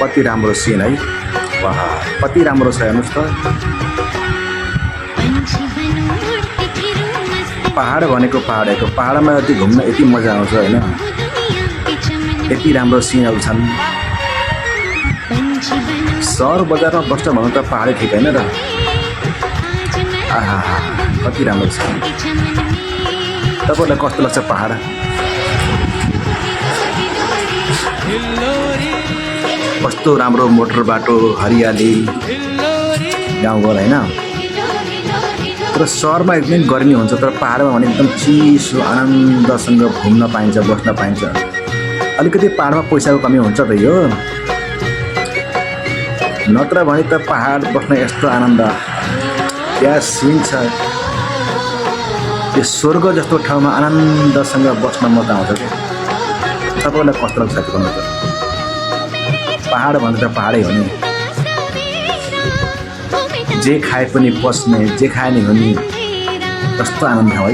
कति राम्रो सिन है। वाह कति राम्रो छ हेर्नुहोस् त। पहाड भनेको पहाडको पहाडमा यति घुम्न यति मजा आउँछ होइन। यति राम्रो सिनहरू छन्। सहर बजारमा बस्न भन्नु त पहाडै ठिक होइन र। आहा कति राम्रो छ। तपाईँलाई कस्तो लाग्छ पहाड? कस्तो राम्रो मोटर बाटो हरियाली गाउँघर होइन। तर सहरमा एकदम गर्मी हुन्छ तर पहाडमा भने एकदम चिसो आनन्दसँग घुम्न पाइन्छ बस्न पाइन्छ। अलिकति पहाडमा पैसाको कमी हुन्छ त यो, नत्र भने त पहाड बस्न यस्तो आनन्द क्या सिन छ। यो स्वर्ग जस्तो ठाउँमा आनन्दसँग बस्न मजा आउँछ क्या। तपाईँलाई कस्तो लाग्छ साथी भन्नु त? पहाड भन्नु त पहाडै हो नि। जे खाए पनि बस्ने, जे खाए नि हो नि, कस्तो आनन्द है।